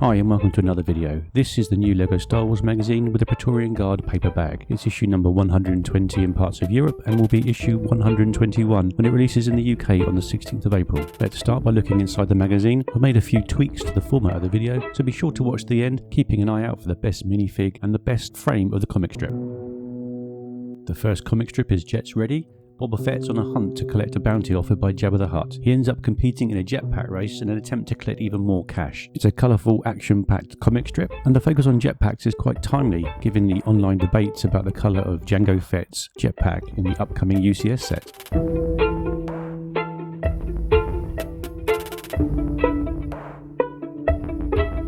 Hi and welcome to another video. This is the new LEGO Star Wars magazine with the Praetorian Guard paper bag. It's issue number 120 in parts of Europe and will be issue 121 when it releases in the UK on the 16th of April. Let's start by looking inside the magazine. I've made a few tweaks to the format of the video, so be sure to watch the end, keeping an eye out for the best minifig and the best frame of the comic strip. The first comic strip is Jet's Ready. Boba Fett's on a hunt to collect a bounty offered by Jabba the Hutt. He ends up competing in a jetpack race in an attempt to collect even more cash. It's a colourful, action-packed comic strip, and the focus on jetpacks is quite timely, given the online debates about the colour of Jango Fett's jetpack in the upcoming UCS set.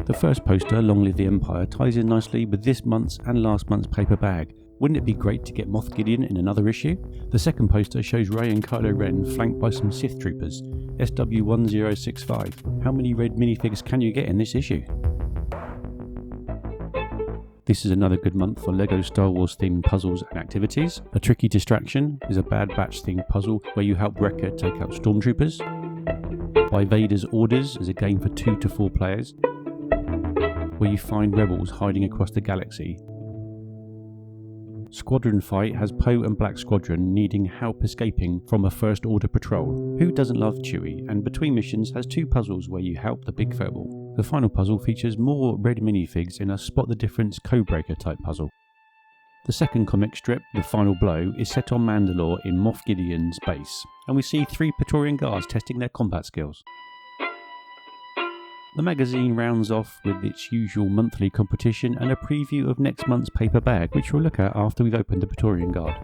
The first poster, Long Live the Empire, ties in nicely with this month's and last month's paper bag. Wouldn't it be great to get Moff Gideon in another issue? The second poster shows Rey and Kylo Ren flanked by some Sith troopers. SW1065. How many red minifigures can you get in this issue? This is another good month for LEGO Star Wars themed puzzles and activities. A Tricky Distraction is a Bad Batch themed puzzle where you help Wrecker take out stormtroopers. By Vader's Orders is a game for 2 to 4 players, where you find rebels hiding across the galaxy. Squadron Fight has Poe and Black Squadron needing help escaping from a First Order patrol. Who doesn't love Chewie? And between missions has 2 puzzles where you help the Big Furball. The final puzzle features more red minifigs in a Spot the Difference Codebreaker type puzzle. The second comic strip, The Final Blow, is set on Mandalore in Moff Gideon's base, and we see 3 Praetorian guards testing their combat skills. The magazine rounds off with its usual monthly competition and a preview of next month's paper bag, which we'll look at after we've opened the Praetorian Guard.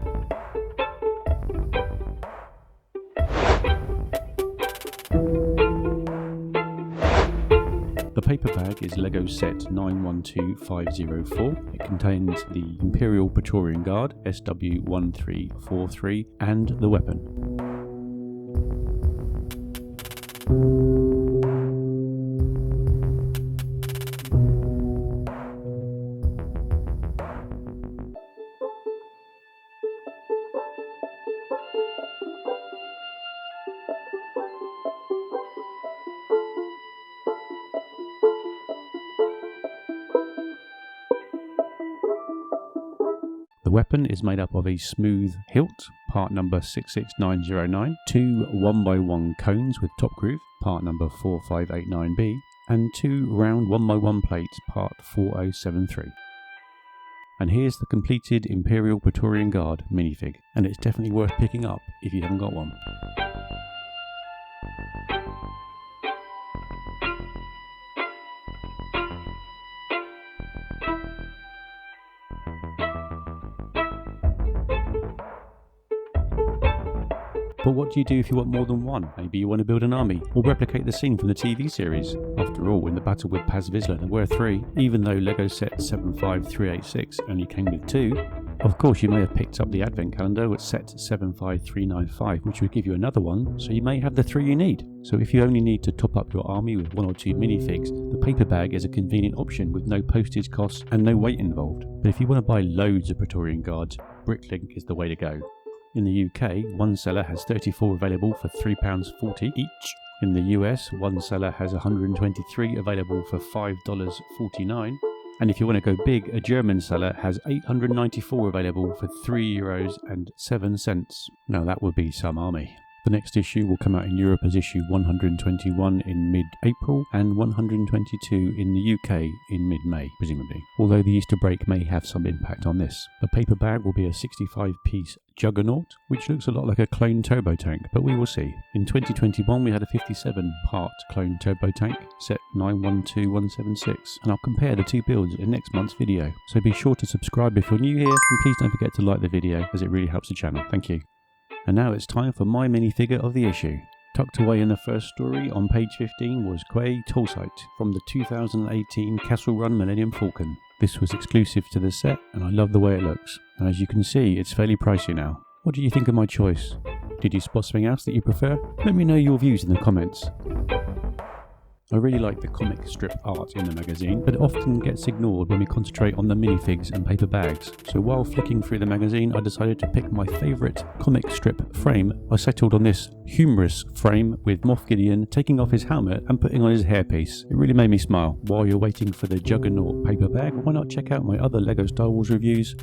The paper bag is LEGO set 912504. It contains the Imperial Praetorian Guard SW1343 and the weapon. The weapon is made up of a smooth hilt, part number 66909, 2 1x1 cones with top groove, part number 4589B, and 2 round 1x1 plates, part 4073. And here's the completed Imperial Praetorian Guard minifig, and it's definitely worth picking up if you haven't got one. But what do you do if you want more than one? Maybe you want to build an army, or replicate the scene from the TV series. After all, in the battle with Paz Vizsla there were 3, even though LEGO set 75386 only came with 2. Of course, you may have picked up the advent calendar with set 75395, which would give you another one, so you may have the 3 you need. So if you only need to top up your army with 1 or 2 minifigs, the paper bag is a convenient option with no postage costs and no weight involved. But if you want to buy loads of Praetorian Guards, Bricklink is the way to go. In the UK, one seller has 34 available for £3.40 each. In the US, one seller has 123 available for $5.49. And if you want to go big, a German seller has 894 available for €3.07. Now that would be some army. The next issue will come out in Europe as issue 121 in mid-April and 122 in the UK in mid-May, presumably. Although the Easter break may have some impact on this. The paper bag will be a 65-piece Juggernaut, which looks a lot like a clone turbo tank, but we will see. In 2021 we had a 57-part clone turbo tank, set 912176, and I'll compare the 2 builds in next month's video. So be sure to subscribe if you're new here, and please don't forget to like the video as it really helps the channel. Thank you. And now it's time for my minifigure of the issue. Tucked away in the first story on page 15 was Quay Tallsight from the 2018 Castle Run Millennium Falcon. This was exclusive to the set and I love the way it looks. And as you can see, it's fairly pricey now. What do you think of my choice? Did you spot something else that you prefer? Let me know your views in the comments. I really like the comic strip art in the magazine, but it often gets ignored when we concentrate on the minifigs and paper bags. So while flicking through the magazine, I decided to pick my favourite comic strip frame. I settled on this humorous frame with Moff Gideon taking off his helmet and putting on his hairpiece. It really made me smile. While you're waiting for the Juggernaut paper bag, why not check out my other LEGO Star Wars reviews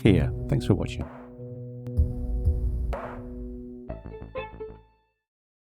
here. Thanks for watching.